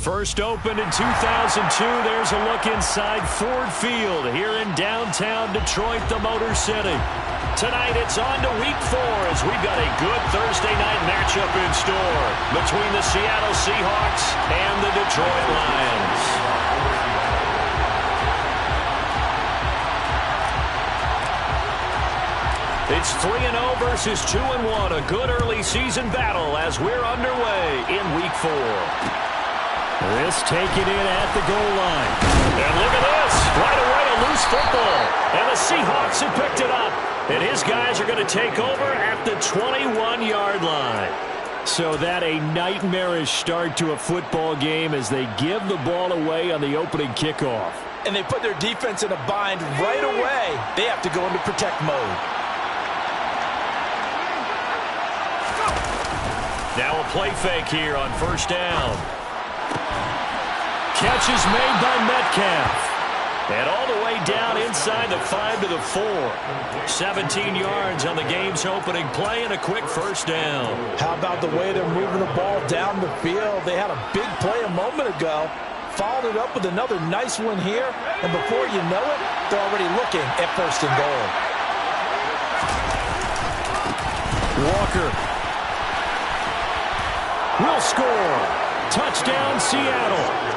First opened in 2002. There's a look inside Ford Field here in downtown Detroit, the Motor City. Tonight it's on to Week 4 as we've got a good Thursday night matchup in store between the Seattle Seahawks and the Detroit Lions. It's 3-0 versus 2-1, a good early season battle as we're underway in Week 4. This taken in at the goal line. And look at this. Right away, a loose football. And the Seahawks have picked it up. And his guys are going to take over at the 21-yard line. So that a nightmarish start to a football game as they give the ball away on the opening kickoff. And they put their defense in a bind right away. They have to go into protect mode. Now a play fake here on first down. Catch is made by Metcalf. And all the way down inside the 5 to the 4. 17 yards on the game's opening play and a quick first down. How about the way they're moving the ball down the field? They had a big play a moment ago. Followed it up with another nice one here. And before you know it, they're already looking at first and goal. Walker will score. Touchdown, Seattle.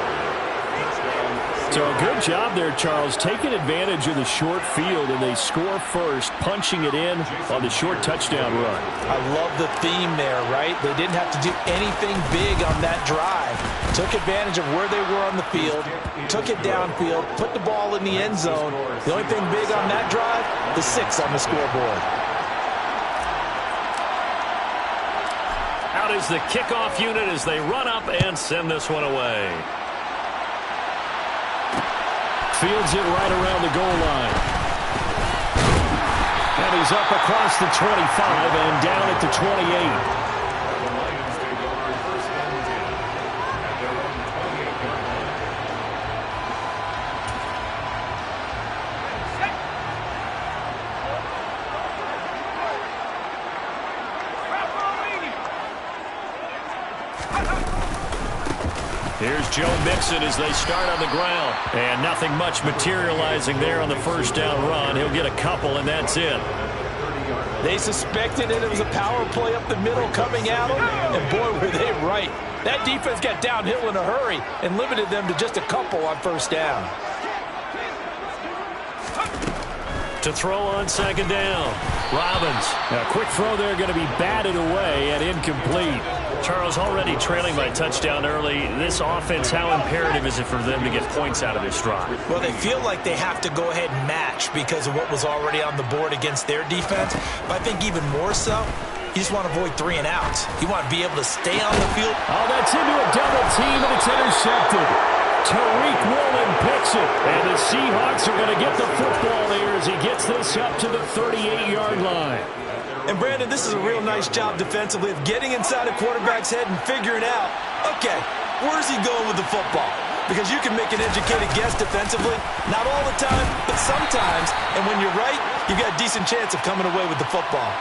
So a good job there, Charles, taking advantage of the short field, and they score first, punching it in on the short touchdown run. I love the theme there, right? They didn't have to do anything big on that drive. Took advantage of where they were on the field, took it downfield, put the ball in the end zone. The only thing big on that drive, the 6 on the scoreboard. Out is the kickoff unit as they run up and send this one away. Fields it right around the goal line. And he's up across the 25 and down at the 28. Here's Joe Mixon as they start on the ground. And nothing much materializing there on the first down run. He'll get a couple, and that's it. They suspected it was a power play up the middle coming at them, and boy, were they right. That defense got downhill in a hurry and limited them to just a couple on first down. To throw on second down, Robbins. A quick throw there going to be batted away and incomplete. Charles, already trailing by touchdown early. This offense, how imperative is it for them to get points out of this drive? Well, they feel like they have to go ahead and match because of what was already on the board against their defense. But I think even more so, you just want to avoid 3 and outs. You want to be able to stay on the field. Oh, that's into a double team, and it's intercepted. Tariq Woolen picks it, and the Seahawks are going to get the football there as he gets this up to the 38-yard line. And, Brandon, this is a real nice job defensively of getting inside a quarterback's head and figuring out, okay, where's he going with the football? Because you can make an educated guess defensively, not all the time, but sometimes. And when you're right, you've got a decent chance of coming away with the football.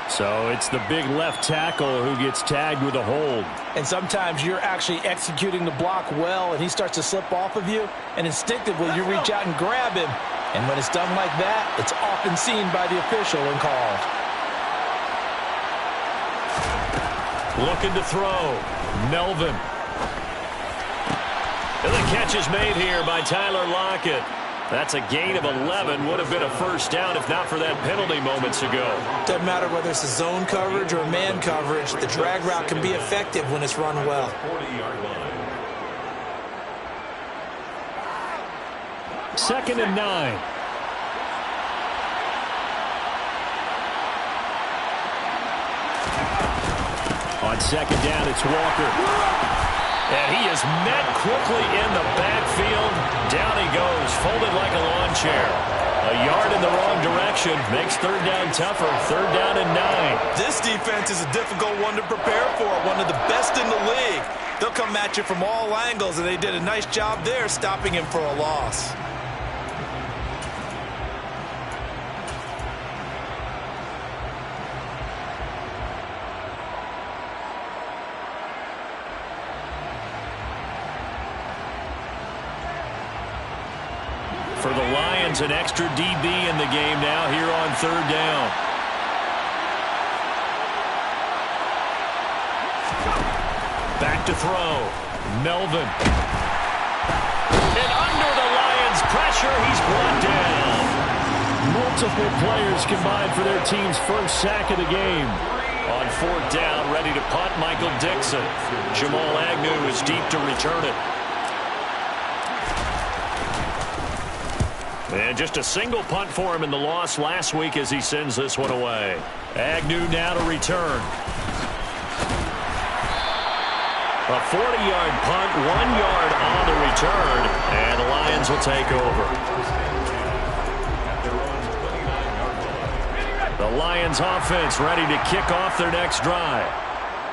So it's the big left tackle who gets tagged with a hold. And sometimes you're actually executing the block well, and he starts to slip off of you, and instinctively you reach out and grab him. And when it's done like that, it's often seen by the official and called. Looking to throw. Melvin. And the catch is made here by Tyler Lockett. That's a gain of 11. Would have been a first down if not for that penalty moments ago. Doesn't matter whether it's a zone coverage or man coverage. The drag route can be effective when it's run well. Second and 9. On second down, it's Walker. And he is met quickly in the backfield. Down he goes, folded like a lawn chair. A yard in the wrong direction makes third down tougher. Third down and 9. This defense is a difficult one to prepare for, one of the best in the league. They'll come at you from all angles, and they did a nice job there stopping him for a loss. For the Lions, an extra DB in the game now here on third down. Back to throw. Melvin. And under the Lions' pressure, he's brought down. Multiple players combined for their team's first sack of the game. On fourth down, ready to punt, Michael Dixon. Jamal Agnew is deep to return it. And just a single punt for him in the loss last week as he sends this one away. Agnew now to return. A 40-yard punt, 1 yard on the return, and the Lions will take over. The Lions offense ready to kick off their next drive.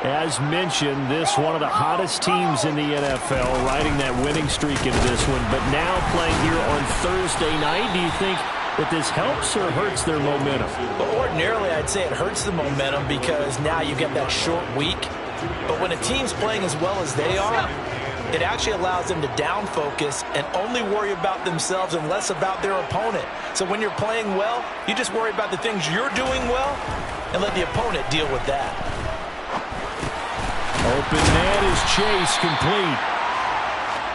As mentioned, this one of the hottest teams in the NFL, riding that winning streak into this one, but now playing here on Thursday night. Do you think that this helps or hurts their momentum? Well, ordinarily, I'd say it hurts the momentum because now you get that short week. But when a team's playing as well as they are, it actually allows them to down focus and only worry about themselves and less about their opponent. So when you're playing well, you just worry about the things you're doing well and let the opponent deal with that. Open man is Chase, complete.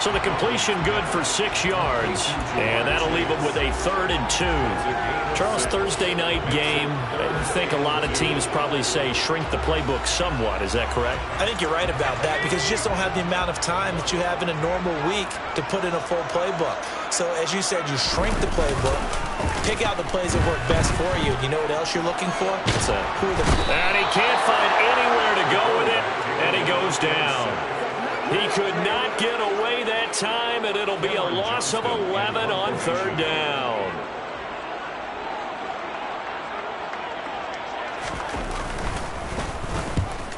So the completion good for 6 yards, and that'll leave them with a 3rd and 2. Charles, Thursday night game, I think a lot of teams probably say shrink the playbook somewhat. Is that correct? I think you're right about that because you just don't have the amount of time that you have in a normal week to put in a full playbook. So as you said, you shrink the playbook, pick out the plays that work best for you. You know what else you're looking for? And he can't find anywhere to go with it, and he goes down. He could not get away that time, and it'll be a loss of 11 on 3rd down.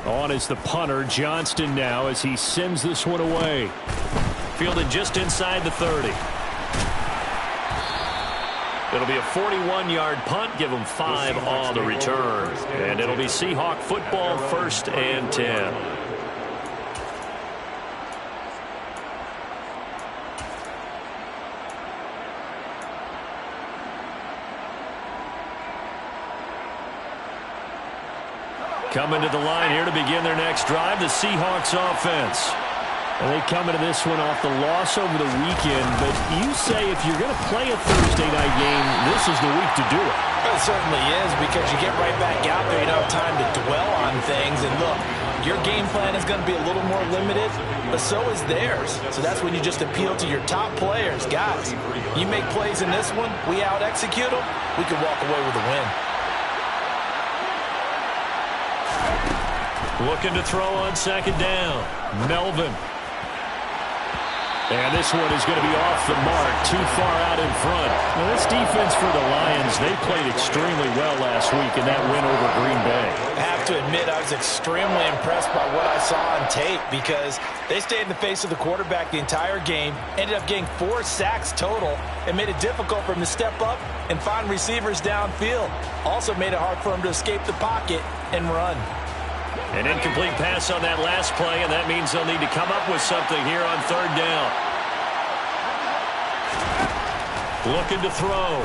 On is the punter, Johnston now, as he sends this one away. Fielded just inside the 30. It'll be a 41-yard punt, give them 5 on the return. And it'll be Seahawk football, 1st and 10. Coming to the line here to begin their next drive, the Seahawks offense. And they come into this one off the loss over the weekend, but you say if you're going to play a Thursday night game, this is the week to do it. It certainly is because you get right back out there. You don't have time to dwell on things. And look, your game plan is going to be a little more limited, but so is theirs. So that's when you just appeal to your top players. Guys, you make plays in this one, we out-execute them, we can walk away with a win. Looking to throw on 2nd down. Melvin. And this one is going to be off the mark, too far out in front. Now, this defense for the Lions, they played extremely well last week in that win over Green Bay. I have to admit, I was extremely impressed by what I saw on tape because they stayed in the face of the quarterback the entire game, ended up getting 4 sacks total, and made it difficult for him to step up and find receivers downfield. Also made it hard for him to escape the pocket and run. An incomplete pass on that last play, and that means they'll need to come up with something here on 3rd down. Looking to throw.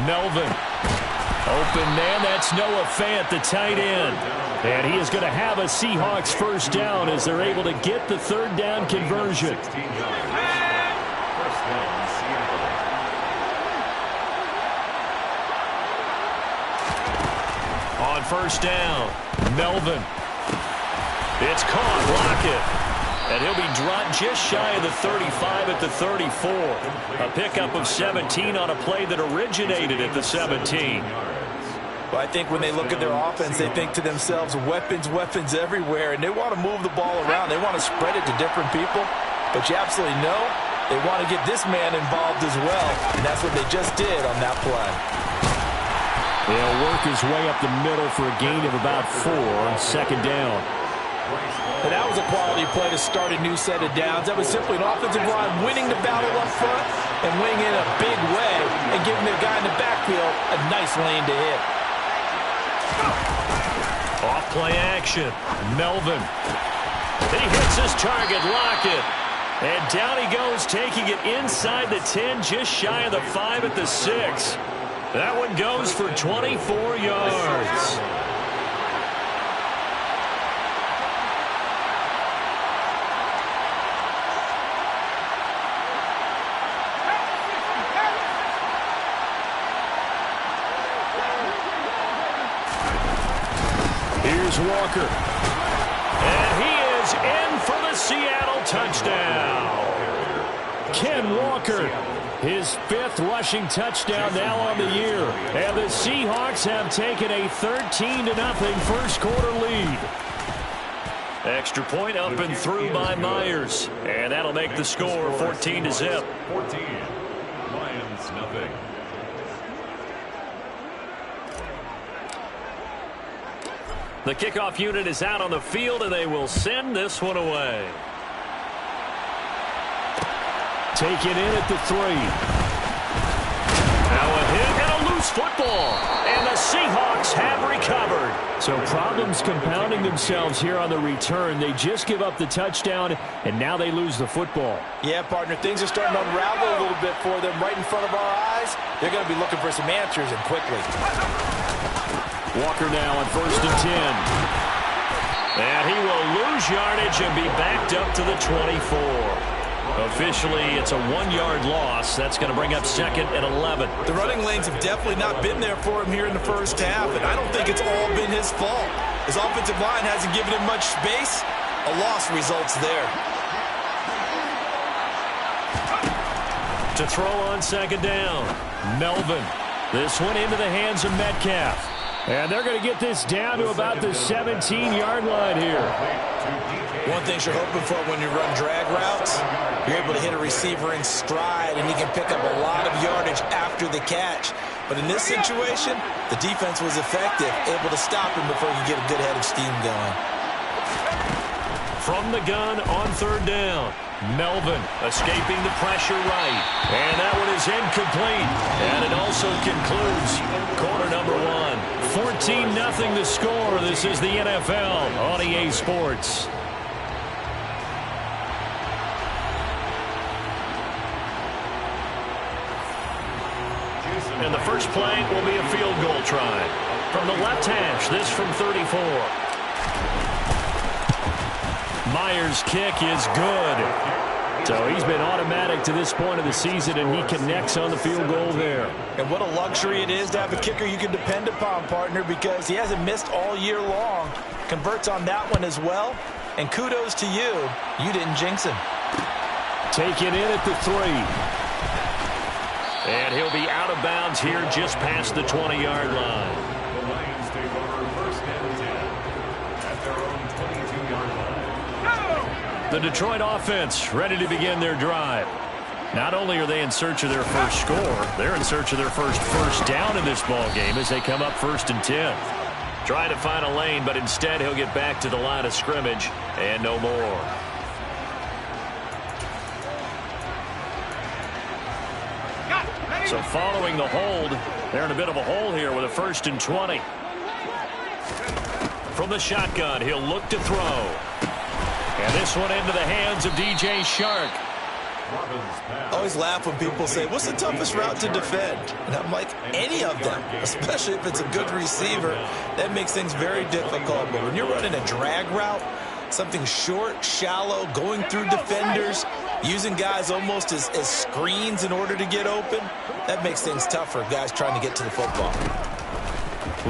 Melvin. Open man, that's Noah Fant, the tight end. And he is going to have a Seahawks 1st down as they're able to get the 3rd down conversion. On 1st down, Melvin. It's caught, Lockett. And he'll be dropped just shy of the 35 at the 34. A pickup of 17 on a play that originated at the 17. Well, I think when they look at their offense, they think to themselves, weapons, weapons everywhere, and they want to move the ball around. They want to spread it to different people. But you absolutely know they want to get this man involved as well, and that's what they just did on that play. They'll work his way up the middle for a gain of about 4 on 2nd down. And that was a quality play to start a new set of downs. That was simply an offensive line winning the battle up front and winning in a big way and giving the guy in the backfield a nice lane to hit. Off play action. Melvin. He hits his target, Lockett. And down he goes, taking it inside the 10, just shy of the 5 at the 6. That one goes for 24 yards. Here's Walker. And he is in for the Seattle touchdown. Ken Walker, his 5th rushing touchdown now on the year. And the Seahawks have taken a 13-0 first quarter lead. Extra point up and through by Myers. And that'll make the score 14-0. 14. Lions, nothing. The kickoff unit is out on the field, and they will send this one away. Take it in at the 3. Now a hit and a loose football. And the Seahawks have recovered. So problems compounding themselves here on the return. They just give up the touchdown, and now they lose the football. Yeah, partner, things are starting to unravel a little bit for them right in front of our eyes. They're going to be looking for some answers, and quickly. Walker now on 1st and 10. And he will lose yardage and be backed up to the 24. Officially, it's a 1-yard loss. That's going to bring up 2nd and 11. The running lanes have definitely not been there for him here in the first half, and I don't think it's all been his fault. His offensive line hasn't given him much space. A loss results there. To throw on 2nd down, Melvin. This one into the hands of Metcalf. And they're going to get this down to about the 17-yard line here. One thing you're hoping for when you run drag routes, you're able to hit a receiver in stride, and he can pick up a lot of yardage after the catch. But in this situation, the defense was effective, able to stop him before he could get a good head of steam going. From the gun on 3rd down, Melvin escaping the pressure right. And that one is incomplete. And it also concludes quarter number 1. 14-0 the score. This is the NFL on EA Sports. And the first play will be a field goal try. From the left hash, this from 34. Myers' kick is good. So he's been automatic to this point of the season, and he connects on the field goal there. And what a luxury it is to have a kicker you can depend upon, partner, because he hasn't missed all year long. Converts on that one as well. And kudos to you. You didn't jinx him. Taken in at the 3. And he'll be out of bounds here just past the 20-yard line. The Lions take over 1st and 10 at their own 22-yard line. The Detroit offense ready to begin their drive. Not only are they in search of their first score, they're in search of their first down in this ball game as they come up 1st and 10. Trying to find a lane, but instead he'll get back to the line of scrimmage and no more. So following the hold, they're in a bit of a hole here with a 1st and 20. From the shotgun, he'll look to throw. And this one into the hands of DJ Shark. I always laugh when people say, what's the toughest route to defend? And I'm like, any of them, especially if it's a good receiver. That makes things very difficult. But when you're running a drag route, something short, shallow, going through defenders, using guys almost as screens in order to get open, that makes things tough for guys trying to get to the football.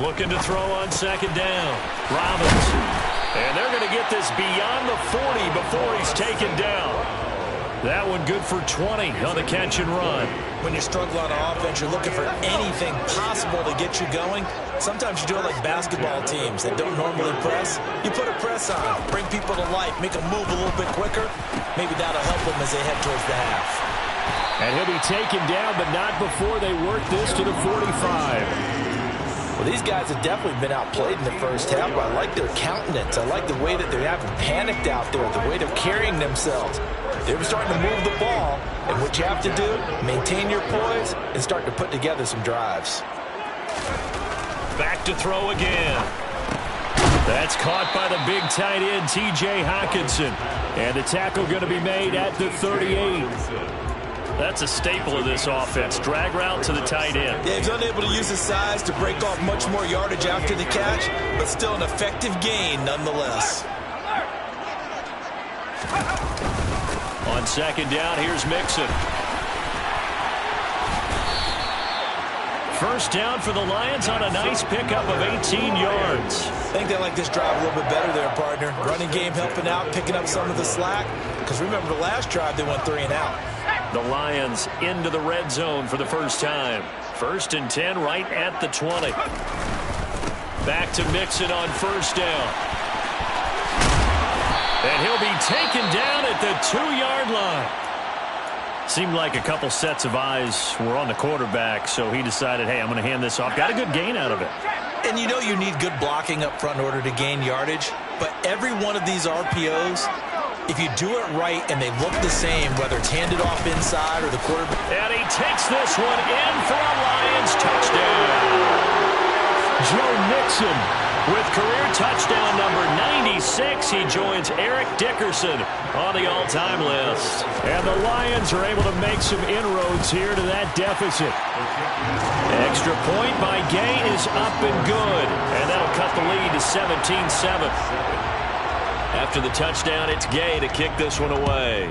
Looking to throw on 2nd down. Robbins. And they're going to get this beyond the 40 before he's taken down. That one good for 20 on the catch and run. When you struggle on offense, you're looking for anything possible to get you going. Sometimes you do it like basketball teams that don't normally press. You put a press on, bring people to life, make them move a little bit quicker. Maybe that'll help them as they head towards the half. And he'll be taken down, but not before they work this to the 45. Well, these guys have definitely been outplayed in the first half, but I like their countenance. I like the way that they haven't panicked out there, the way they're carrying themselves. They're starting to move the ball, and what you have to do, maintain your poise and start to put together some drives. Back to throw again. That's caught by the big tight end, T.J. Hockenson. And the tackle going to be made at the 38. That's a staple of this offense. Drag route to the tight end. Yeah, he's unable to use his size to break off much more yardage after the catch, but still an effective gain nonetheless. On second down, here's Mixon. First down for the Lions on a nice pickup of 18 yards. I think they like this drive a little bit better there, partner. Running game helping out, picking up some of the slack. Because remember, the last drive, they went 3 and out. The Lions into the red zone for the first time. 1st and 10 right at the 20. Back to Mixon on first down. And he'll be taken down at the 2-yard line. Seemed like a couple sets of eyes were on the quarterback, so he decided, hey, I'm going to hand this off. Got a good gain out of it. And you know you need good blocking up front in order to gain yardage, but every one of these RPOs, if you do it right and they look the same, whether it's handed off inside or the quarterback. And he takes this one in for a Lions touchdown. Joe Mixon with career touchdown number 96. He joins Eric Dickerson on the all-time list. And the Lions are able to make some inroads here to that deficit. Extra point by Gay is up and good. And that'll cut the lead to 17-7. After the touchdown, it's Gay to kick this one away.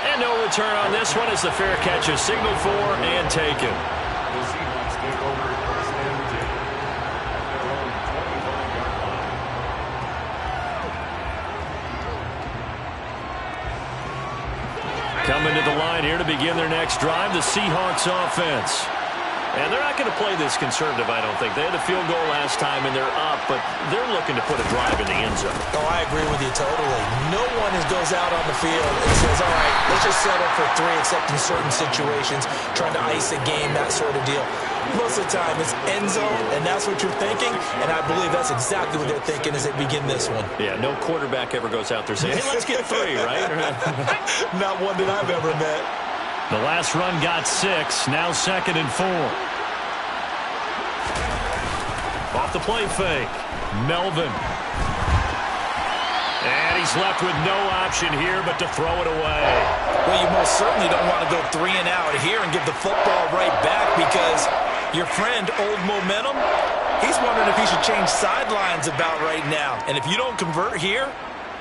And no return on this one as the fair catch is signaled for and taken. The Seahawks take over first and 10 at their own 25-yard line. Coming to the line here to begin their next drive, the Seahawks offense. And they're not going to play this conservative, I don't think. They had a field goal last time, and they're up, but they're looking to put a drive in the end zone. Oh, I agree with you totally. No one goes out on the field and says, all right, let's just settle for 3, except in certain situations, trying to ice a game, that sort of deal. Most of the time, it's end zone, and that's what you're thinking, and I believe that's exactly what they're thinking as they begin this one. Yeah, no quarterback ever goes out there saying, hey, let's get 3, right? Not one that I've ever met. The last run got 6, now 2nd and 4. Off the play fake, Melvin. And he's left with no option here but to throw it away. Well, you most certainly don't want to go 3 and out here and give the football right back because your friend, Old Momentum, he's wondering if he should change sidelines about right now. And if you don't convert here,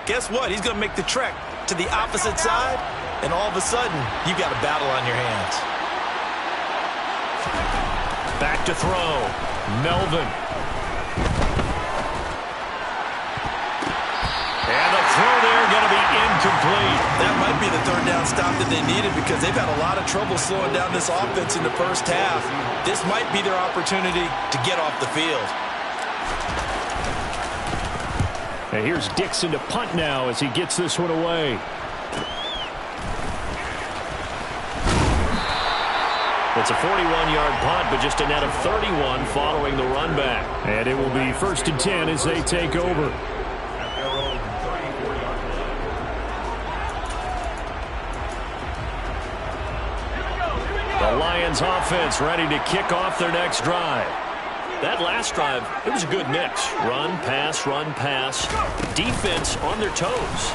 guess what? He's going to make the trek to the opposite side, and all of a sudden, you've got a battle on your hands. Back to throw, Melvin. And the throw there going to be incomplete. That might be the 3rd down stop that they needed because they've had a lot of trouble slowing down this offense in the first half. This might be their opportunity to get off the field. And here's Dixon to punt now as he gets this one away. It's a 41-yard punt, but just a net of 31 following the run back. And it will be 1st and 10 as they take over. The Lions offense ready to kick off their next drive. That last drive, it was a good mix. Run, pass, defense on their toes.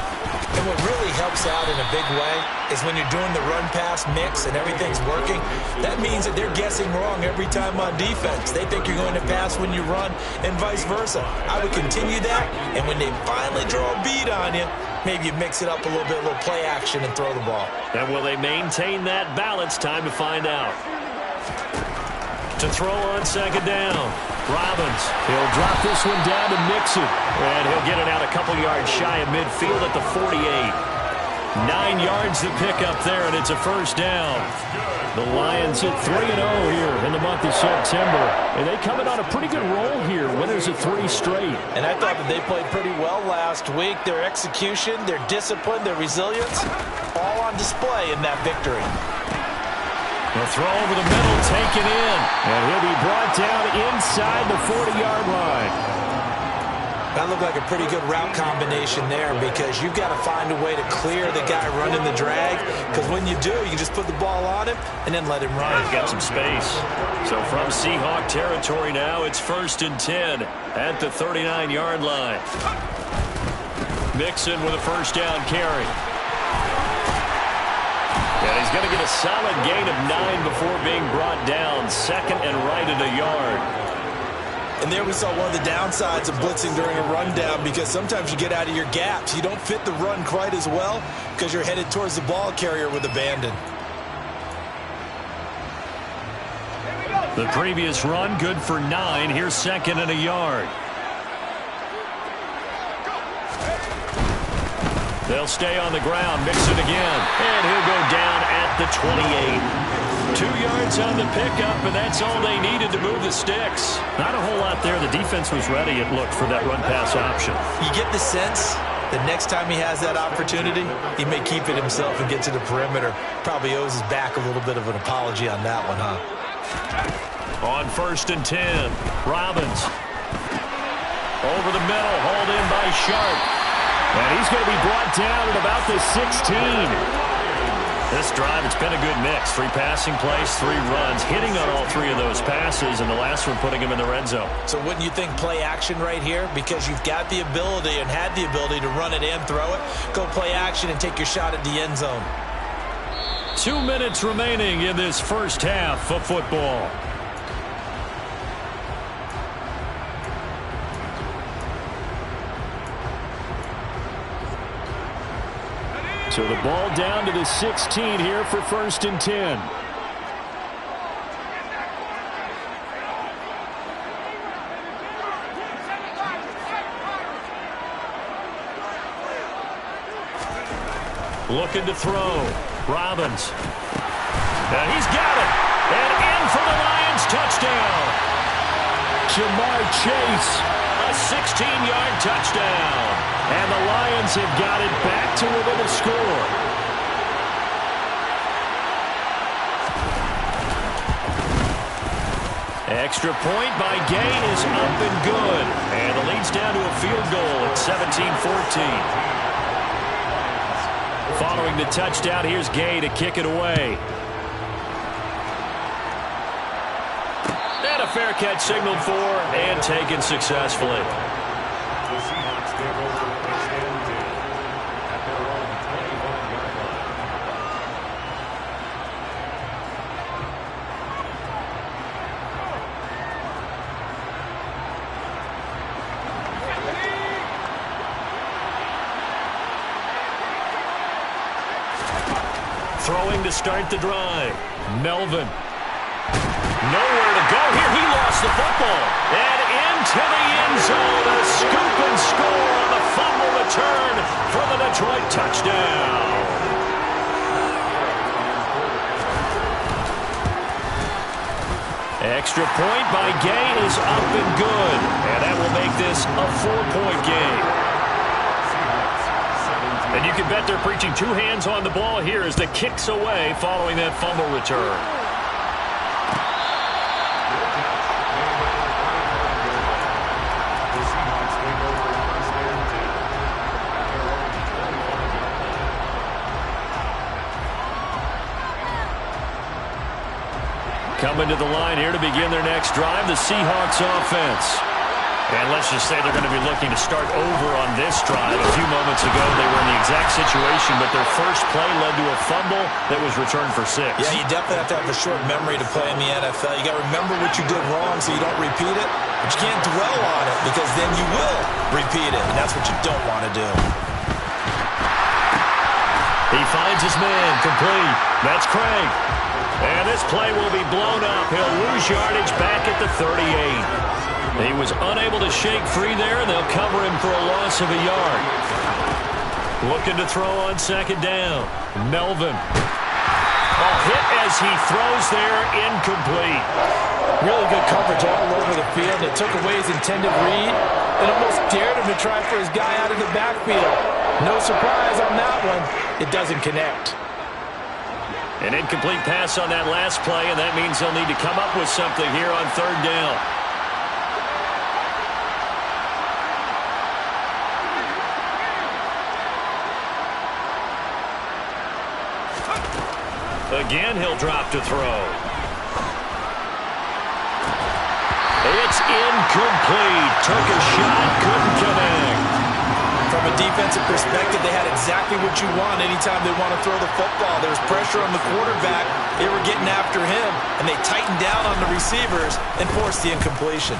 And what really helps out in a big way is when you're doing the run-pass mix and everything's working, that means that they're guessing wrong every time on defense. They think you're going to pass when you run and vice versa. I would continue that, and when they finally draw a bead on you, maybe you mix it up a little bit, a little play action and throw the ball. And will they maintain that balance? Time to find out. To throw on second down, Robbins. He'll drop this one down to Mixon. And he'll get it out a couple yards shy of midfield at the 48. 9 yards to pick up there, and it's a first down. The Lions hit 3-0 here in the month of September. And they come in on a pretty good roll here. Winners of 3 straight. And I thought that they played pretty well last week. Their execution, their discipline, their resilience, all on display in that victory. The throw over the middle, taken in. And he'll be brought down inside the 40-yard line. That looked like a pretty good route combination there because you've got to find a way to clear the guy running the drag, because when you do, you can just put the ball on him and then let him run. He's got some space. So from Seahawk territory now, it's 1st and 10 at the 39-yard line. Mixon with a first down carry. And he's going to get a solid gain of 9 before being brought down. 2nd and right at a yard. And there we saw one of the downsides of blitzing during a rundown, because sometimes you get out of your gaps. You don't fit the run quite as well because you're headed towards the ball carrier with abandon. The previous run good for 9. Here's 2nd and a yard. They'll stay on the ground. Mixon again. And he'll go down at the 28. 2 yards on the pickup, and that's all they needed to move the sticks. Not a whole lot there. The defense was ready, it looked, for that run-pass option. You get the sense that next time he has that opportunity, he may keep it himself and get to the perimeter. Probably owes his back a little bit of an apology on that one, huh? On 1st and 10, Robbins. Over the middle, hauled in by Sharp. And he's going to be brought down at about the 16. This drive, it's been a good mix. 3 passing plays, 3 runs, hitting on all 3 of those passes, and the last one putting him in the red zone. So wouldn't you think play action right here? Because you've got the ability and had the ability to run it and throw it. Go play action and take your shot at the end zone. 2 minutes remaining in this first half of football. So the ball down to the 16 here for 1st and 10. Looking to throw. Robbins. And he's got it. And in for the Lions touchdown. Jamar Chase. A 16-yard touchdown. And the Lions have got it back to within a score. Extra point by Gay is up and good. And the lead's down to a field goal at 17-14. Following the touchdown, here's Gay to kick it away. And a fair catch signaled for and taken successfully. The Seahawks take over 1st and 10 at their own 21-yard line. Throwing to start the drive. Melvin. Nowhere to go here. He lost the football. And into the end zone. A scoop and score on the fumble return for the Detroit touchdown. Extra point by Gay is up and good. And that will make this a 4-point game. And you can bet they're preaching 2 hands on the ball here as the kick's away following that fumble return. Coming to the line here to begin their next drive, the Seahawks offense. And let's just say they're going to be looking to start over on this drive. A few moments ago, they were in the exact situation, but their first play led to a fumble that was returned for 6. Yeah, you definitely have to have a short memory to play in the NFL. You got to remember what you did wrong so you don't repeat it, but you can't dwell on it because then you will repeat it, and that's what you don't want to do. He finds his man, complete. That's Craig. And this play will be blown up. He'll lose yardage back at the 38. He was unable to shake free there, and they'll cover him for a loss of a yard. Looking to throw on 2nd down. Melvin. A hit as he throws there, incomplete. Really good coverage all over the field. It took away his intended read and almost dared him to try for his guy out of the backfield. No surprise on that one. It doesn't connect. An incomplete pass on that last play, and that means they'll need to come up with something here on 3rd down. Again, he'll drop to throw. It's incomplete. Took a shot, couldn't connect. From a defensive perspective, they had exactly what you want anytime they want to throw the football. There's pressure on the quarterback. They were getting after him, and they tightened down on the receivers and forced the incompletion.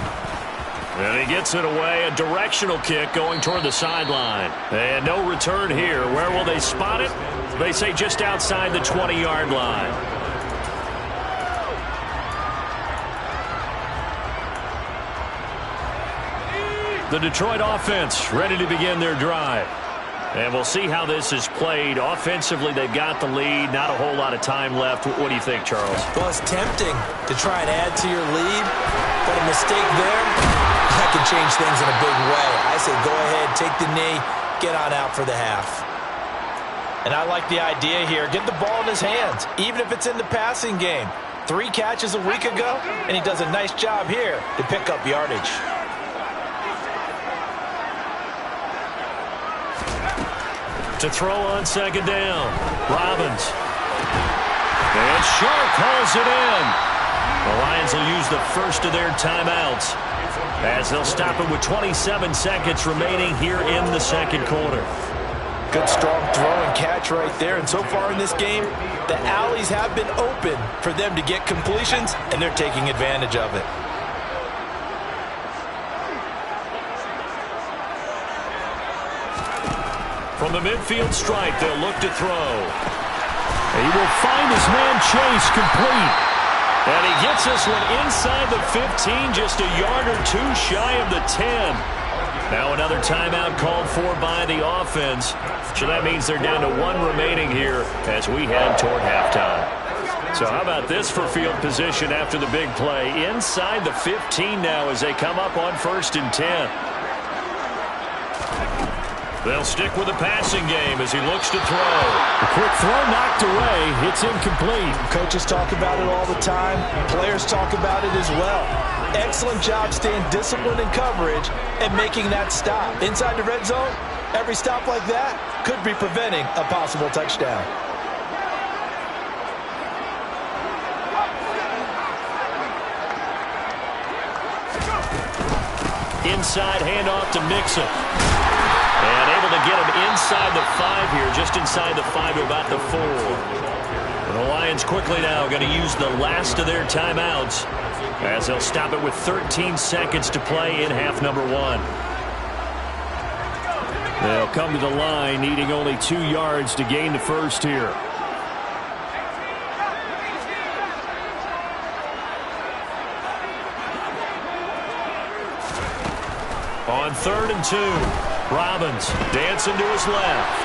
And he gets it away. A directional kick going toward the sideline. And no return here. Where will they spot it? They say just outside the 20-yard line. The Detroit offense ready to begin their drive. And we'll see how this is played. Offensively, they've got the lead. Not a whole lot of time left. What do you think, Charles? Well, it's tempting to try and add to your lead, but a mistake there, that can change things in a big way. I say go ahead, take the knee, get on out for the half. And I like the idea here. Get the ball in his hands, even if it's in the passing game. 3 catches a week ago, and he does a nice job here to pick up yardage. To throw on second down. Robbins. And Sharp hauls it in. The Lions will use the first of their timeouts as they'll stop it with 27 seconds remaining here in the second quarter. Good strong throw and catch right there. And so far in this game, the alleys have been open for them to get completions, and they're taking advantage of it. From the midfield stripe, they'll look to throw. He will find his man Chase complete. And he gets this one inside the 15, just a yard or two shy of the 10. Now another timeout called for by the offense. So that means they're down to 1 remaining here as we head toward halftime. So how about this for field position after the big play? Inside the 15 now as they come up on 1st and 10. They'll stick with the passing game as he looks to throw. A quick throw knocked away. It's incomplete. Coaches talk about it all the time. Players talk about it as well. Excellent job staying disciplined in coverage and making that stop. Inside the red zone, every stop like that could be preventing a possible touchdown. Inside handoff to Mixon. And able to get him inside the 5 here, just inside the 5 to about the 4. And the Lions quickly now going to use the last of their timeouts as they'll stop it with 13 seconds to play in half number 1. They'll come to the line needing only 2 yards to gain the first here. On 3rd and 2. Robbins dancing to his left.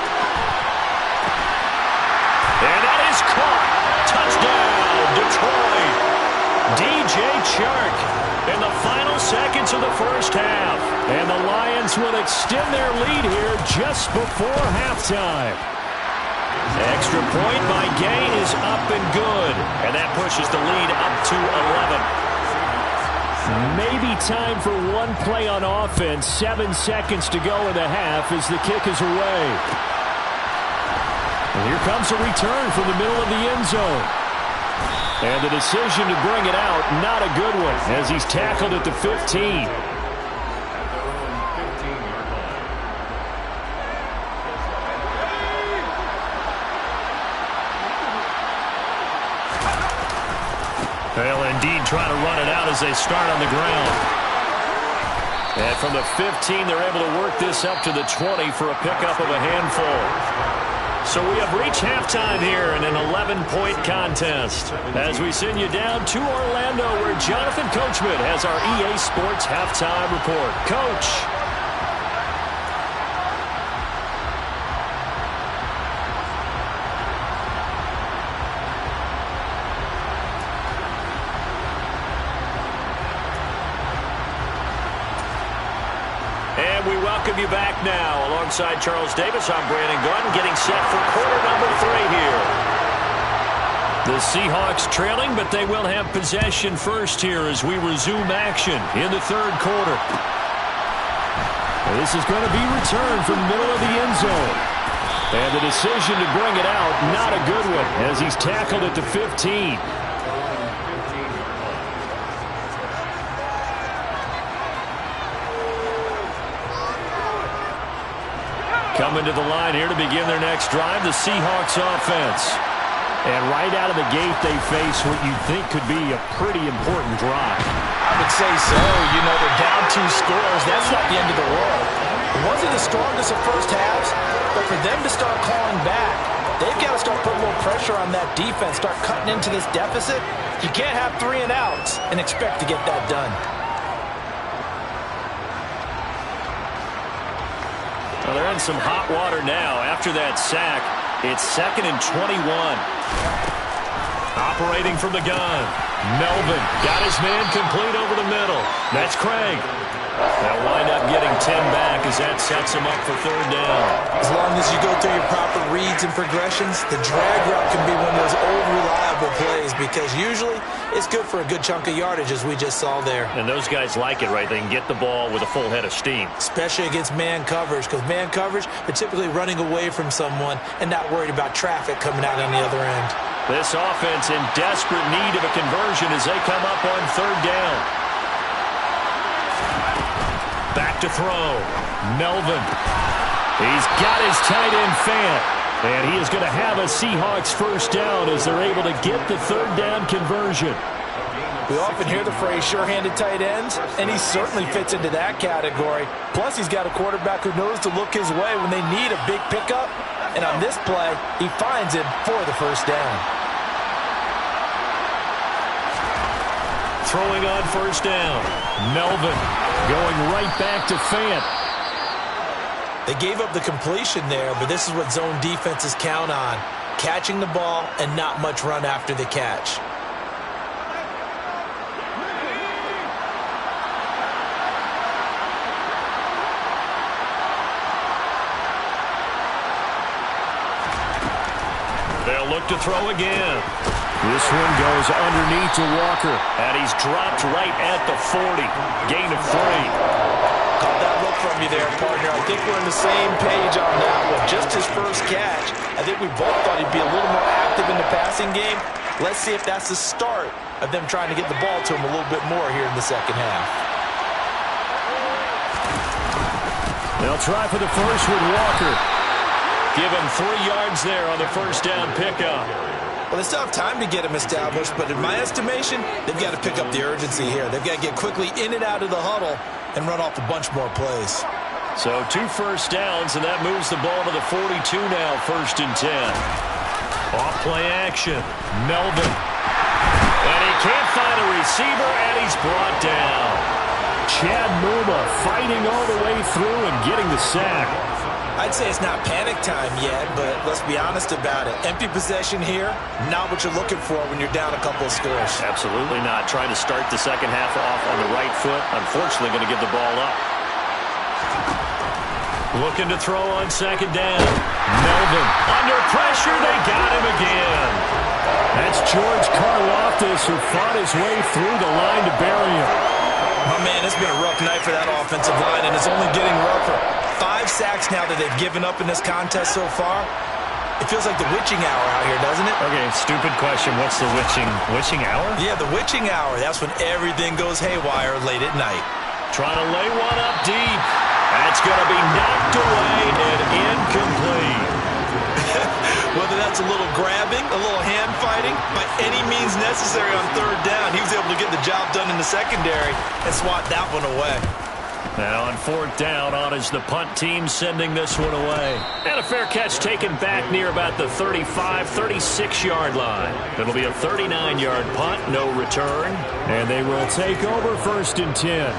And that is caught. Touchdown, Detroit. DJ Chark in the final seconds of the first half. And the Lions will extend their lead here just before halftime. Extra point by Gay is up and good. And that pushes the lead up to 11. Maybe time for one play on offense. 7 seconds to go in the half as the kick is away. And here comes a return from the middle of the end zone. And the decision to bring it out, not a good one, as he's tackled at the 15. They'll indeed try to run it out as they start on the ground. And from the 15, they're able to work this up to the 20 for a pickup of a handful. So we have reached halftime here in an 11-point contest as we send you down to Orlando where Jonathan Coachman has our EA Sports halftime report. Coach. We welcome you back now. Alongside Charles Davis, I'm Brandon Gordon, getting set for quarter number 3 here. The Seahawks trailing, but they will have possession first here as we resume action in the 3rd quarter. This is going to be returned from the middle of the end zone. And the decision to bring it out, not a good one, as he's tackled at the 15. Coming to the line here to begin their next drive, the Seahawks offense. And right out of the gate, they face what you think could be a pretty important drive. I would say so. You know, they're down 2 scores. That's not the end of the world. It wasn't the strongest of first halves, but for them to start clawing back, they've got to start putting more pressure on that defense, start cutting into this deficit. You can't have 3 and outs and expect to get that done. Well, they're in some hot water now. After that sack, it's 2nd and 21. Operating from the gun. Melvin got his man complete over the middle. That's Craig. They'll wind up getting 10 back as that sets him up for 3rd down. As long as you go through your proper reads and progressions, the drag route can be one of those old reliable plays because usually it's good for a good chunk of yardage as we just saw there. And those guys like it, right? They can get the ball with a full head of steam. Especially against man coverage, because man coverage, they're typically running away from someone and not worried about traffic coming out on the other end. This offense in desperate need of a conversion as they come up on 3rd down. Back to throw. Melvin. He's got his tight end Fant. And he is going to have a Seahawks 1st down as they're able to get the 3rd down conversion. We often hear the phrase sure-handed tight ends, and he certainly fits into that category. Plus, he's got a quarterback who knows to look his way when they need a big pickup. And on this play, he finds him for the 1st down. Throwing on 1st down. Melvin going right back to Fant. They gave up the completion there, but this is what zone defenses count on. Catching the ball and not much run after the catch. They'll look to throw again. This one goes underneath to Walker. And he's dropped right at the 40. Gain of 3. Caught that look from you there, partner. I think we're on the same page on that one. Just his first catch. I think we both thought he'd be a little more active in the passing game. Let's see if that's the start of them trying to get the ball to him a little bit more here in the 2nd half. They'll try for the first with Walker. Give him 3 yards there on the 1st down pickup. Well, they still have time to get him established, but in my estimation, they've got to pick up the urgency here. They've got to get quickly in and out of the huddle and run off a bunch more plays. So 2 1st downs, and that moves the ball to the 42 now, 1st and 10. Off play action. Melvin. And he can't find a receiver, and he's brought down. Chad Muma fighting all the way through and getting the sack. I'd say it's not panic time yet, but let's be honest about it. Empty possession here, not what you're looking for when you're down a couple of scores. Absolutely not. Trying to start the 2nd half off on the right foot. Unfortunately, going to give the ball up. Looking to throw on 2nd down. Melvin under pressure. They got him again. That's George Karlaftis who fought his way through the line to bury him. My man, it's been a rough night for that offensive line, and it's only getting rougher. 5 sacks now that they've given up in this contest so far. It feels like the witching hour out here, doesn't it? Okay, stupid question. What's the witching hour? Yeah, the witching hour. That's when everything goes haywire late at night. Trying to lay one up deep. That's going to be knocked away and incomplete. Whether that's a little grabbing, a little hand fighting, by any means necessary on 3rd down, he was able to get the job done in the secondary and swat that one away. Now on 4th down, on is the punt team sending this one away. And a fair catch taken back near about the 35, 36-yard line. It'll be a 39-yard punt, no return. And they will take over 1st and 10.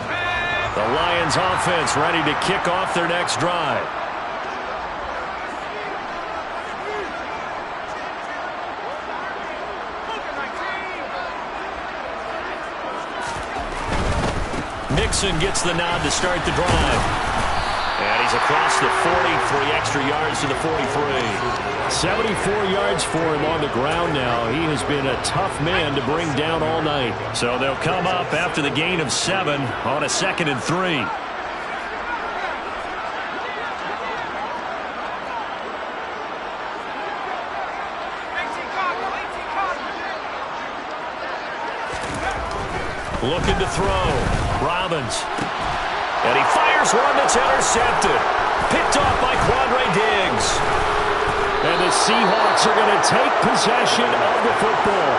The Lions offense ready to kick off their next drive. Mixon gets the nod to start the drive. And he's across the 40, 3 extra yards to the 43. 74 yards for him on the ground now. He has been a tough man to bring down all night. So they'll come up after the gain of 7 on a 2nd and 3. Looking to throw. Robbins. And he fires one that's intercepted. Picked off by Quandre Diggs. And the Seahawks are going to take possession of the football.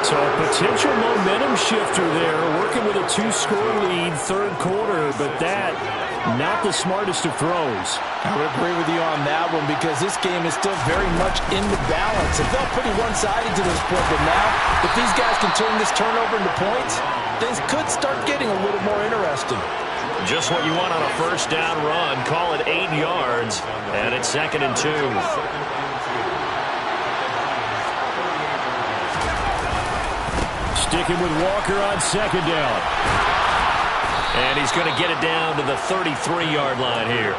So a potential momentum shifter there, working with a 2-score lead, third quarter, but that, not the smartest of throws. I would agree with you on that one because this game is still very much in the balance. It felt pretty one-sided to this point, but now, if these guys can turn this turnover into points, things could start getting a little more interesting. Just what you want on a first down run. Call it 8 yards, and it's 2nd and 2. Sticking with Walker on 2nd down. And he's going to get it down to the 33-yard line here.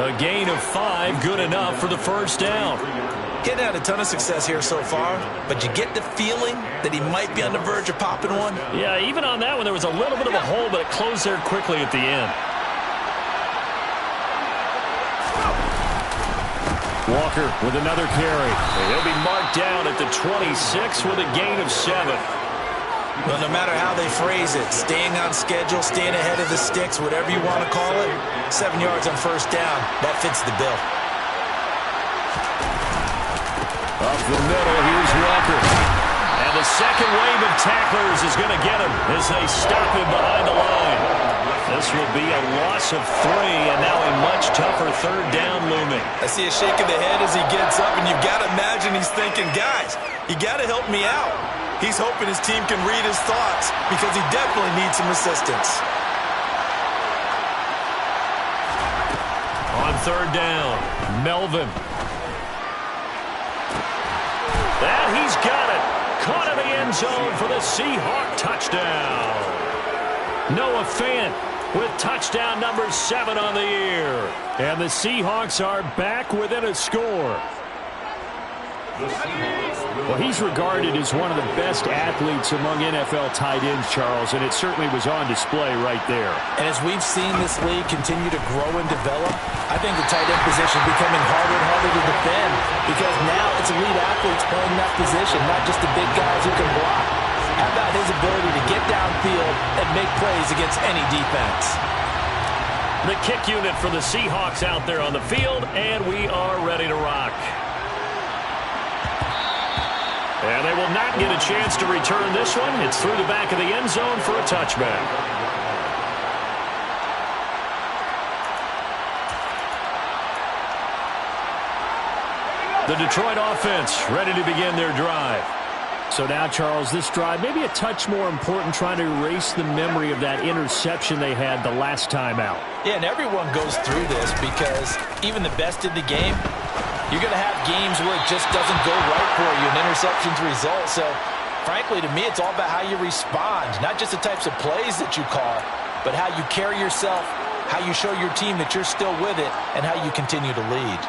A gain of 5, good enough for the first down. Getting had a ton of success here so far, but you get the feeling that he might be on the verge of popping one. Yeah, even on that one, there was a little bit of a hole, but it closed there quickly at the end. Walker with another carry. He'll be marked down at the 26 with a gain of 7. Well, no matter how they phrase it, staying on schedule, staying ahead of the sticks, whatever you want to call it, 7 yards on first down, that fits the bill. Up the middle, here's Walker. And the second wave of tacklers is going to get him as they stop him behind the line. This will be a loss of 3, and now a much tougher third down looming. I see a shake of the head as he gets up, and you've got to imagine he's thinking, guys, you got to help me out. He's hoping his team can read his thoughts because he definitely needs some assistance. On third down, Melvin. That he's got it. Caught in the end zone for the Seahawk touchdown. Noah Fant with touchdown number 7 on the year. And the Seahawks are back within a score. Well, he's regarded as one of the best athletes among NFL tight ends, Charles, and it certainly was on display right there. And as we've seen this league continue to grow and develop, I think the tight end position is becoming harder and harder to defend because now it's elite athletes playing that position, not just the big guys who can block. How about his ability to get downfield and make plays against any defense? The kick unit for the Seahawks out there on the field, and we are ready to rock. And they will not get a chance to return this one. It's through the back of the end zone for a touchback. The Detroit offense ready to begin their drive. So now, Charles, this drive may be a touch more important, trying to erase the memory of that interception they had the last time out. Yeah, and everyone goes through this because even the best in the game, you're going to have games where it just doesn't go right for you, and interceptions result. So, frankly, to me, it's all about how you respond, not just the types of plays that you call, but how you carry yourself, how you show your team that you're still with it, and how you continue to lead.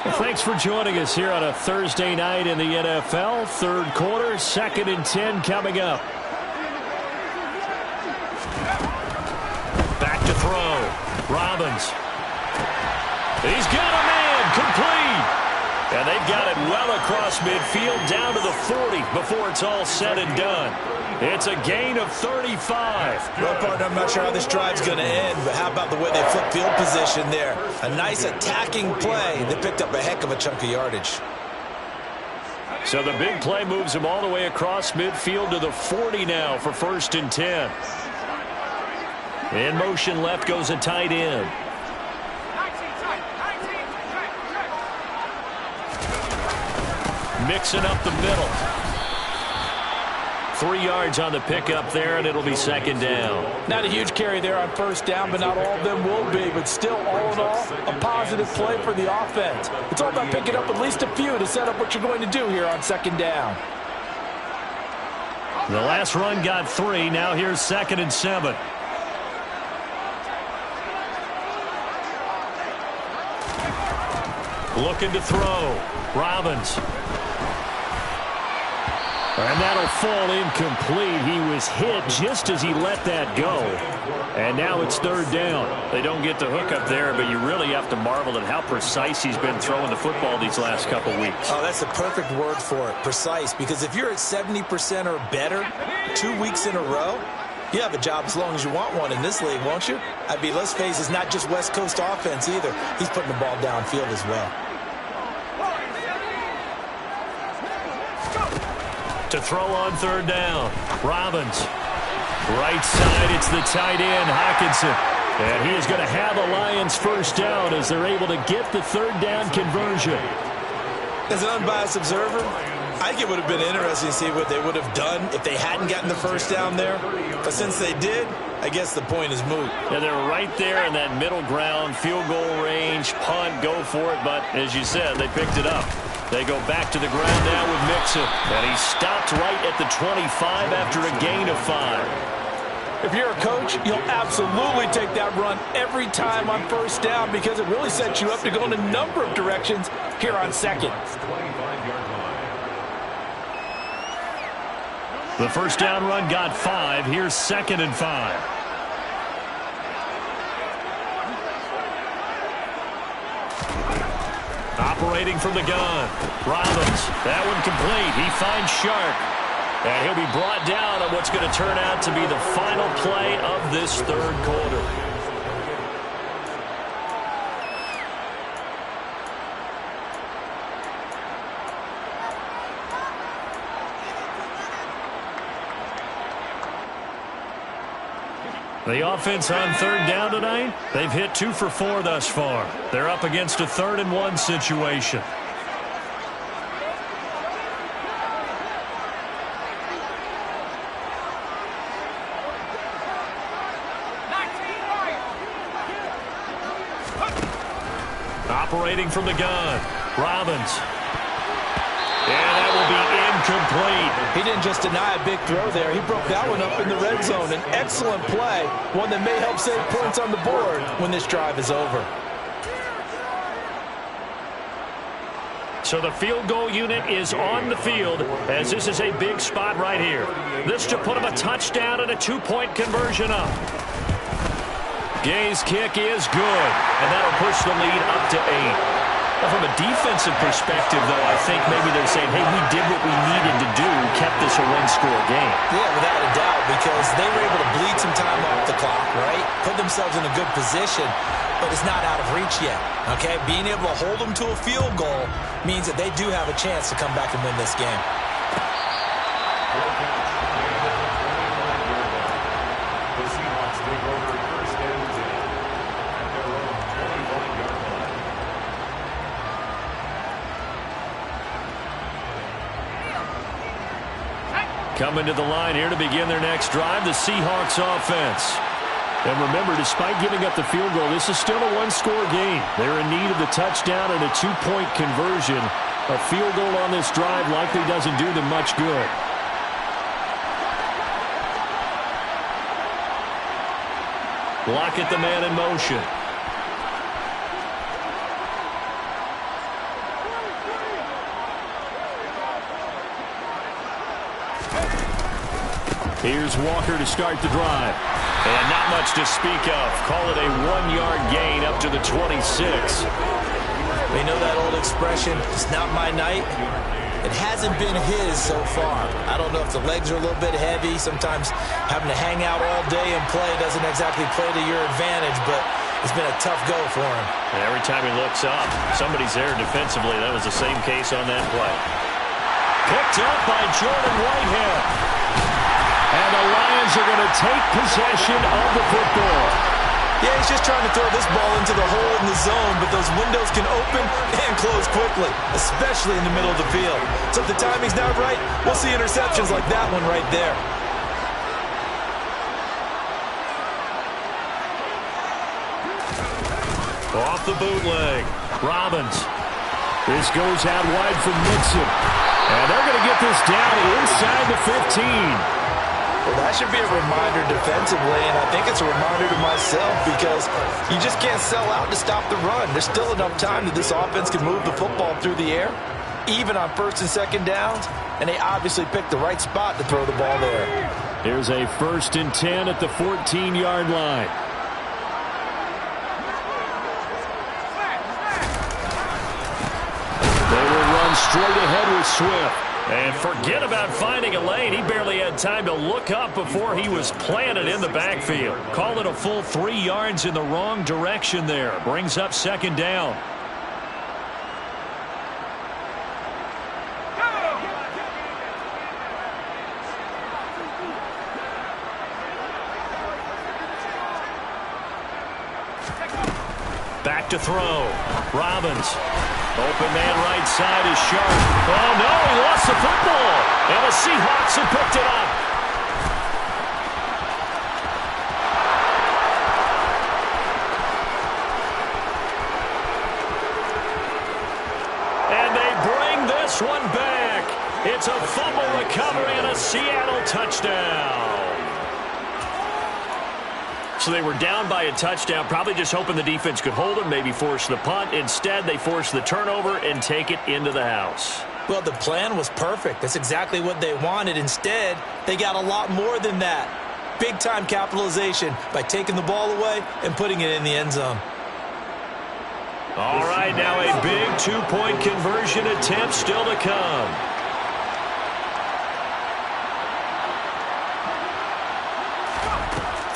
Well, thanks for joining us here on a Thursday night in the NFL. Third quarter, 2nd and 10 coming up. Back to throw. Robbins. He's got a man complete. And they've got it well across midfield down to the 40 before it's all said and done. It's a gain of 35. Well, partner, I'm not sure how this drive's going to end, but how about the way they flip field position there? A nice attacking play. They picked up a heck of a chunk of yardage. So the big play moves them all the way across midfield to the 40 now for 1st and 10. In motion left goes a tight end. Mixing up the middle. 3 yards on the pickup there, and it'll be 2nd down. Not a huge carry there on first down, but not all of them will be. But still, all in all, a positive play for the offense. It's all about picking up at least a few to set up what you're going to do here on 2nd down. The last run got 3. Now here's 2nd and 7. Looking to throw. Robbins. And that'll fall incomplete. He was hit just as he let that go. And now it's third down. They don't get the hook up there, but you really have to marvel at how precise he's been throwing the football these last couple weeks. Oh, that's the perfect word for it, precise. Because if you're at 70% or better 2 weeks in a row, you have a job as long as you want one in this league, won't you? I mean, let's face it, it's not just West Coast offense either. He's putting the ball downfield as well. To throw on third down, Robbins. Right side, it's the tight end, Hockenson. And he is going to have the Lions first down as they're able to get the third down conversion. As an unbiased observer, I think it would have been interesting to see what they would have done if they hadn't gotten the first down there. But since they did, I guess the point is moot. Yeah, they're right there in that middle ground, field goal range, punt, go for it. But as you said, they picked it up. They go back to the ground now with Mixon. And he stopped right at the 25 after a gain of 5. If you're a coach, you'll absolutely take that run every time on first down because it really sets you up to go in a number of directions here on second. The first down run got 5. Here's 2nd and 5. Operating from the gun. Robbins. That one complete. He finds Shark. And he'll be brought down on what's going to turn out to be the final play of this third quarter. The offense on third down tonight, they've hit 2 for 4 thus far. They're up against a 3rd and 1 situation. Operating from the gun, Robbins. And that will be incomplete. He didn't just deny a big throw there. He broke that one up in the red zone. An excellent play, one that may help save points on the board when this drive is over. So the field goal unit is on the field as this is a big spot right here. This to put him a touchdown and a 2-point conversion up. Gay's kick is good, and that'll push the lead up to 8. Now, from a defensive perspective, though, I think maybe they're saying, hey, we did what we needed to do, kept this a one-score game. Yeah, without a doubt, because they were able to bleed some time off the clock, right? Put themselves in a good position, but it's not out of reach yet, okay? Being able to hold them to a field goal means that they do have a chance to come back and win this game. The Seahawks take over first and 10 at their own 21-yard line. Coming to the line here to begin their next drive, the Seahawks offense. And remember, despite giving up the field goal, this is still a one-score game. They're in need of the touchdown and a 2-point conversion. A field goal on this drive likely doesn't do them much good. Lockett the man in motion. Here's Walker to start the drive. And not much to speak of. Call it a 1-yard gain up to the 26. We know that old expression, it's not my night. It hasn't been his so far. I don't know if the legs are a little bit heavy. Sometimes having to hang out all day and play doesn't exactly play to your advantage, but it's been a tough go for him. And every time he looks up, somebody's there defensively. That was the same case on that play. Picked up by Jordan Whitehead. And the Lions are going to take possession of the football. Yeah, he's just trying to throw this ball into the hole in the zone, but those windows can open and close quickly, especially in the middle of the field. So if the timing's not right, we'll see interceptions like that one right there. Off the bootleg, Robbins. This goes out wide for Mixon. And they're going to get this down inside the 15. Well, that should be a reminder defensively, and I think it's a reminder to myself because you just can't sell out to stop the run. There's still enough time that this offense can move the football through the air, even on 1st and 2nd downs, and they obviously picked the right spot to throw the ball there. Here's a 1st and 10 at the 14-yard line. They will run straight ahead with Swift. And forget about finding a lane. He barely had time to look up before he was planted in the backfield. Call it a full 3 yards in the wrong direction there. Brings up 2nd down. Back to throw. Robbins. Open man right side is Sharp. Oh, no, he lost the football. And the Seahawks have picked it up. And they bring this one back. It's a fumble recovery and a Seattle touchdown. So they were down by a touchdown, probably just hoping the defense could hold them, maybe force the punt. Instead, they force the turnover and take it into the house. Well, the plan was perfect. That's exactly what they wanted. Instead, they got a lot more than that. Big-time capitalization by taking the ball away and putting it in the end zone. All right, now a big 2-point conversion attempt still to come.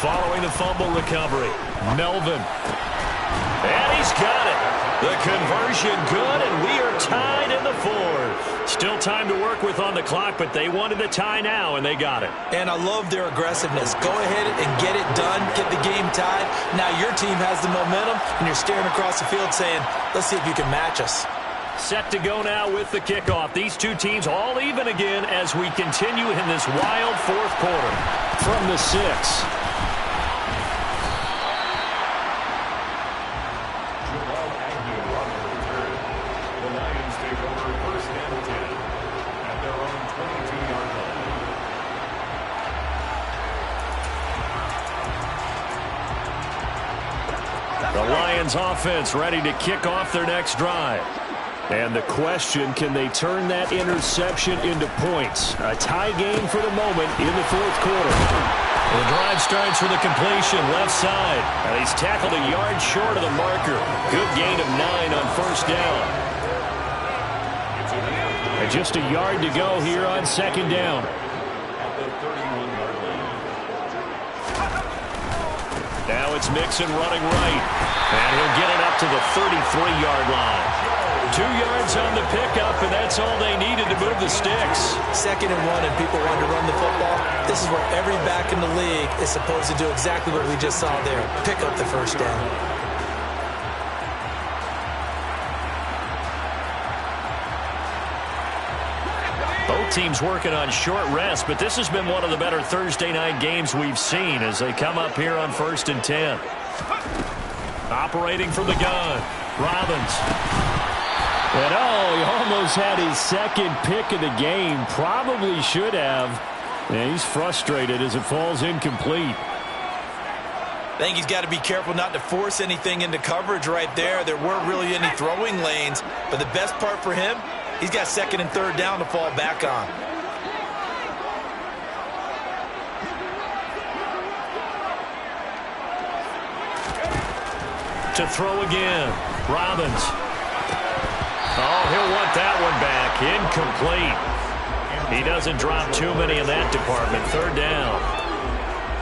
Following the fumble recovery, Melvin. And he's got it. The conversion good, and we are tied in the 4th. Still time to work with on the clock, but they wanted a tie now, and they got it. And I love their aggressiveness. Go ahead and get it done, get the game tied. Now your team has the momentum, and you're staring across the field saying, let's see if you can match us. Set to go now with the kickoff. These two teams all even again as we continue in this wild 4th quarter. From the 6. Offense ready to kick off their next drive. And the question, can they turn that interception into points? A tie game for the moment in the 4th quarter. The drive starts with a completion left side. And he's tackled a yard short of the marker. Good gain of 9 on 1st down. And just a yard to go here on 2nd down. Now it's Mixon running right. And he'll get it up to the 33-yard line. 2 yards on the pickup, and that's all they needed to move the sticks. 2nd and 1, and people want to run the football. This is where every back in the league is supposed to do exactly what we just saw there. Pick up the 1st down. Both teams working on short rest, but this has been one of the better Thursday night games we've seen as they come up here on 1st and 10. Operating from the gun, Robbins. And he almost had his 2nd pick of the game. Probably should have. And he's frustrated as it falls incomplete. I think he's got to be careful not to force anything into coverage right there. There weren't really any throwing lanes. But the best part for him, he's got 2nd and 3rd down to fall back on. To throw again, Robbins. Oh, he'll want that one back. Incomplete. He doesn't drop too many in that department. 3rd down.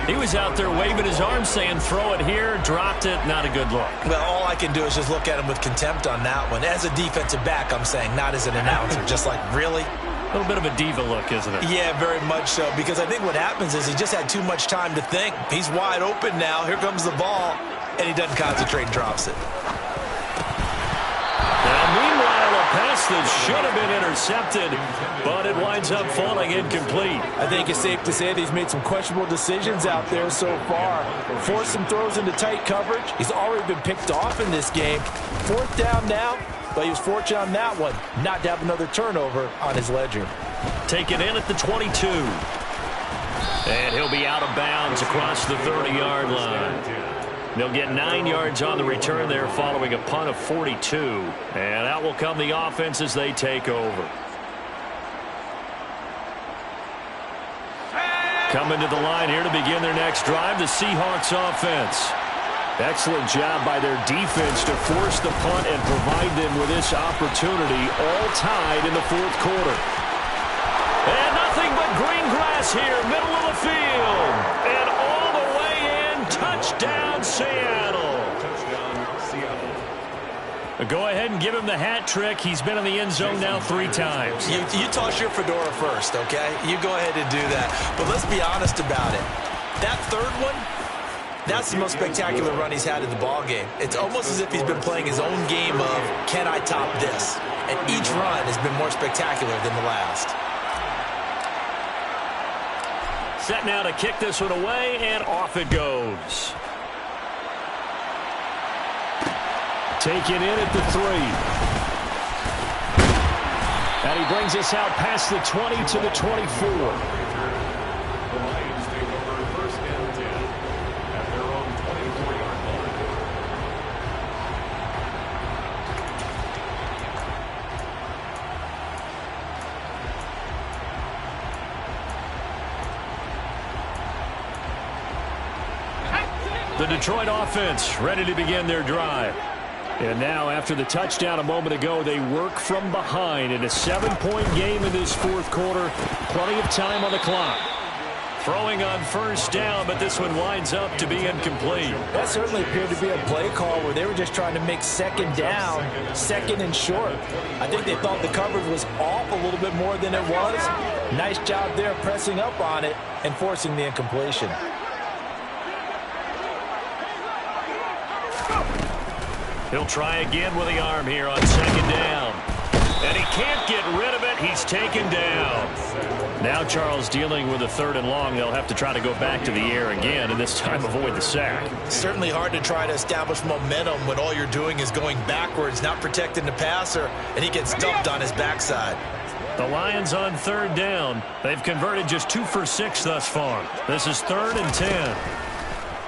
He was out there waving his arms saying throw it here, dropped it, not a good look. Well, all I can do is just look at him with contempt on that one. As a defensive back, I'm saying, not as an announcer. Just like, really? A little bit of a diva look, isn't it? Yeah, very much so, because I think what happens is he just had too much time to think. He's wide open now. Here comes the ball. And he doesn't concentrate and drops it. Now, meanwhile, a pass that should have been intercepted, but it winds up falling incomplete. I think it's safe to say that he's made some questionable decisions out there so far. Forced some throws into tight coverage. He's already been picked off in this game. 4th down now, but he was fortunate on that one not to have another turnover on his ledger. Take it in at the 22. And he'll be out of bounds across the 30-yard line. They'll get 9 yards on the return there following a punt of 42. And out will come the offense as they take over. Coming to the line here to begin their next drive, the Seahawks offense. Excellent job by their defense to force the punt and provide them with this opportunity, all tied in the fourth quarter. And nothing but green grass here, middle of the field. And all the way in, touchdown Seattle. Touchdown, Seattle. Go ahead and give him the hat trick. He's been in the end zone now 3 times. You toss your fedora first, okay? You go ahead and do that. But let's be honest about it. That third one, that's the most spectacular run he's had in the ballgame. It's almost as if he's been playing his own game of, can I top this? And each run has been more spectacular than the last. Set now to kick this one away, and off it goes. Taken in at the 3. And he brings us out past the 20 to the 24. The Lions take over first and 10 at their own 24-yard line. The Detroit offense ready to begin their drive. And now, after the touchdown a moment ago, they work from behind in a 7-point game in this fourth quarter. Plenty of time on the clock. Throwing on first down, but this one winds up to be incomplete. That certainly appeared to be a play call where they were just trying to make second down, second and short. I think they thought the coverage was off a little bit more than it was. Nice job there pressing up on it and forcing the incompletion. He'll try again with the arm here on second down. And he can't get rid of it. He's taken down. Now Charles dealing with a 3rd and long. They'll have to try to go back to the air again, and this time avoid the sack. Certainly hard to try to establish momentum when all you're doing is going backwards, not protecting the passer, and he gets dumped on his backside. The Lions on 3rd down. They've converted just 2 for 6 thus far. This is 3rd and 10.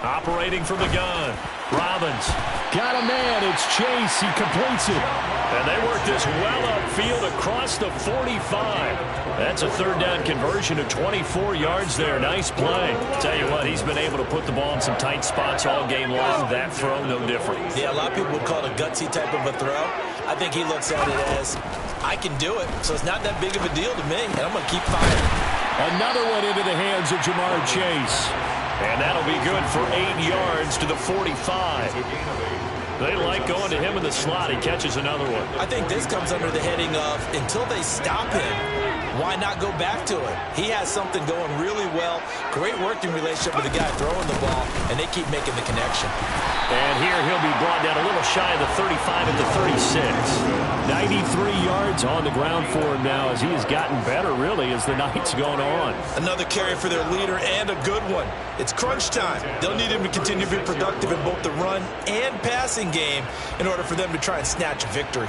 Operating from the gun. Robbins. Got a man. It's Chase. He completes it. And they work this well upfield across the 45. That's a 3rd down conversion of 24 yards there. Nice play. Tell you what, he's been able to put the ball in some tight spots all game long. That throw, no different. Yeah, a lot of people would call it a gutsy type of a throw. I think he looks at it as, I can do it, so it's not that big of a deal to me, and I'm going to keep firing. Another one into the hands of Jamar Chase. And that'll be good for 8 yards to the 45. They like going to him in the slot. He catches another one. I think this comes under the heading of, until they stop him, why not go back to it? He has something going really well. Great working relationship with the guy throwing the ball, and they keep making the connection. And here he'll be brought down a little shy of the 35 at the 36. 93 yards on the ground for him now as he has gotten better, really, as the night's gone on. Another carry for their leader, and a good one. It's crunch time. They'll need him to continue to be productive in both the run and passing game in order for them to try and snatch a victory.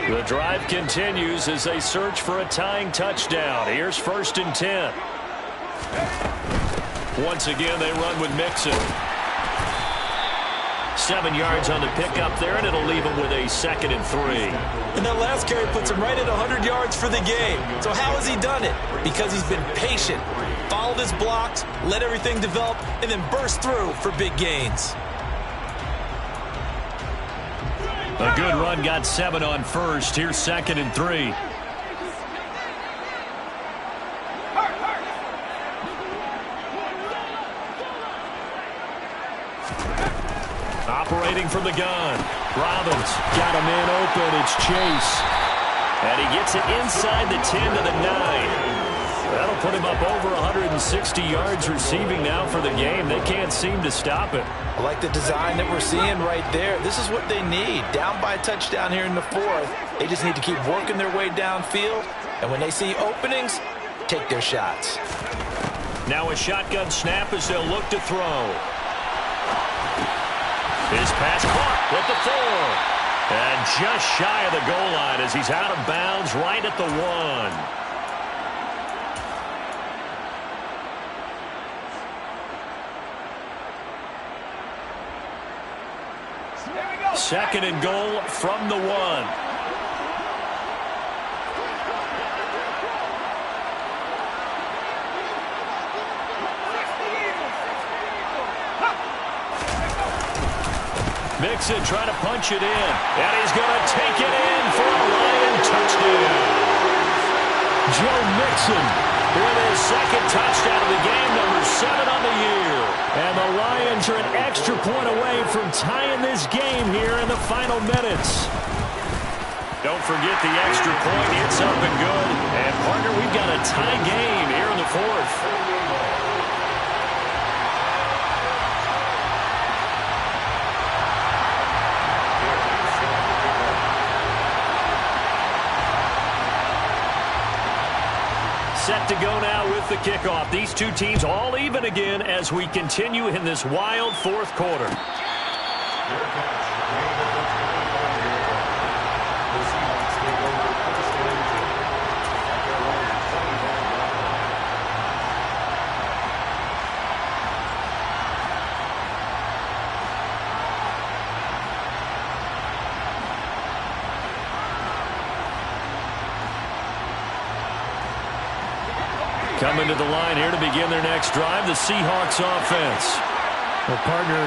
The drive continues as they search for a tying touchdown. Here's 1st and 10. Once again, they run with Mixon. 7 yards on the pickup there, and it'll leave him with a 2nd and 3. And that last carry puts him right at 100 yards for the game. So how has he done it? Because he's been patient, followed his blocks, let everything develop, and then burst through for big gains. A good run got 7 on first. Here's 2nd and 3. Operating from the gun. Robbins got a man open. It's Chase. And he gets it inside the 10 to the 9. That'll put him up over 160 yards receiving now for the game. They can't seem to stop it. I like the design that we're seeing right there. This is what they need. Down by a touchdown here in the 4th. They just need to keep working their way downfield. And when they see openings, take their shots. Now a shotgun snap as they'll look to throw. His pass caught at the 4. And just shy of the goal line as he's out of bounds right at the 1. Second and goal from the 1. Mixon trying to punch it in, and he's going to take it in for a Lion touchdown. Joe Mixon with his second touchdown of the game, number 7 on the year. And the Lions are an extra point away from tying this game here in the final minutes. Don't forget the extra point. It's up and good. And, partner, we've got a tie game here in the 4th. Set to go now with the kickoff. These two teams all even again as we continue in this wild 4th quarter. Coming to the line here to begin their next drive, the Seahawks offense. Well, partner,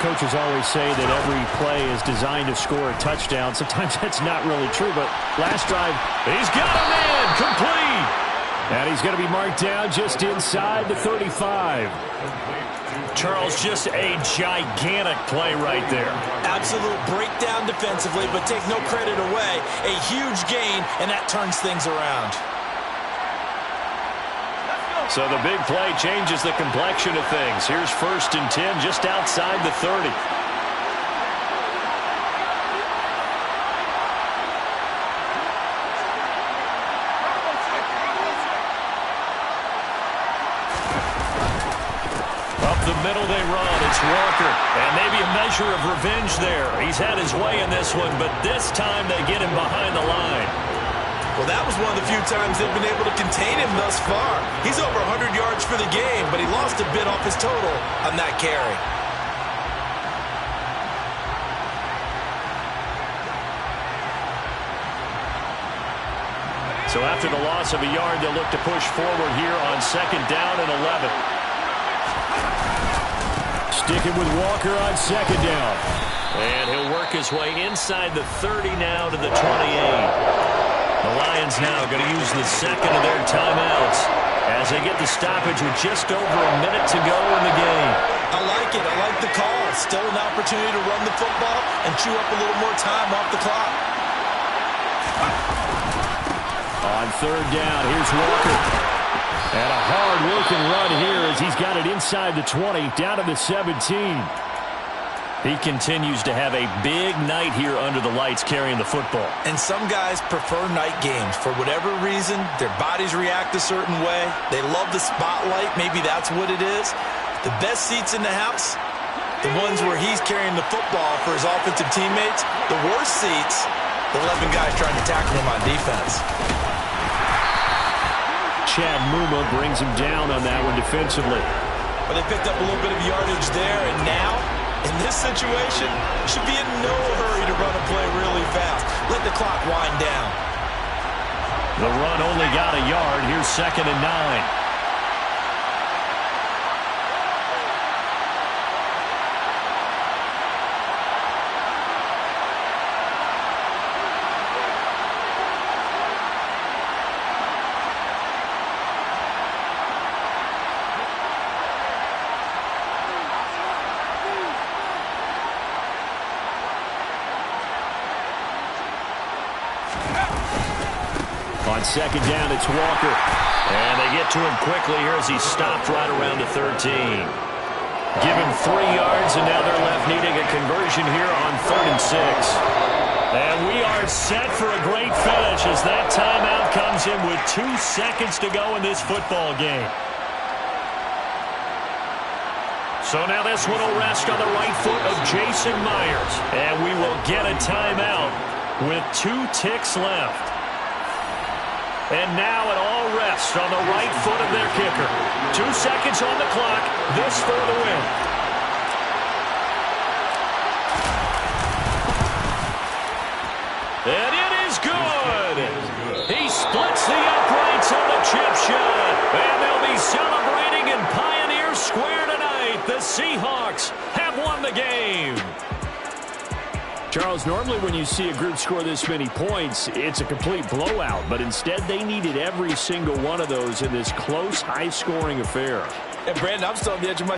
coaches always say that every play is designed to score a touchdown. Sometimes that's not really true, but last drive, he's got a man, complete. And he's going to be marked down just inside the 35. Charles, just a gigantic play right there. Absolute breakdown defensively, but take no credit away. A huge gain, and that turns things around. So the big play changes the complexion of things. Here's 1st and 10 just outside the 30. Up the middle they run. It's Walker. And maybe a measure of revenge there. He's had his way in this one, but this time they get him behind the line. Well, that was one of the few times they've been able to contain him thus far. He's over 100 yards for the game, but he lost a bit off his total on that carry. So after the loss of a yard, they'll look to push forward here on 2nd down and 11. Sticking with Walker on 2nd down. And he'll work his way inside the 30 now to the 28. The Lions now going to use the second of their timeouts as they get the stoppage with just over a minute to go in the game. I like it. I like the call. Still an opportunity to run the football and chew up a little more time off the clock. On 3rd down, here's Walker. And a hard-working run here as he's got it inside the 20, down to the 17. He continues to have a big night here under the lights carrying the football. And some guys prefer night games. For whatever reason, their bodies react a certain way. They love the spotlight. Maybe that's what it is. The best seats in the house, the ones where he's carrying the football for his offensive teammates. The worst seats, the 11 guys trying to tackle him on defense. Chad Muma brings him down on that one defensively. But they picked up a little bit of yardage there, and now, in this situation, should be in no hurry to run a play really fast. Let the clock wind down. The run only got a yard. Here's 2nd and 9. On 2nd down, it's Walker. And they get to him quickly here as he stopped right around the 13. Give him 3 yards, and now they're left needing a conversion here on 3rd and 6. And we are set for a great finish as that timeout comes in with 2 seconds to go in this football game. So now this one will rest on the right foot of Jason Myers. And we will get a timeout with 2 ticks left. And now it all rests on the right foot of their kicker. 2 seconds on the clock. This for the win. And it is good. He splits the uprights on the chip shot. And they'll be celebrating in Pioneer Square tonight. The Seahawks have won the game. Charles, normally when you see a group score this many points, it's a complete blowout. But instead, they needed every single one of those in this close, high-scoring affair. And, Brandon, I'm still on the edge of my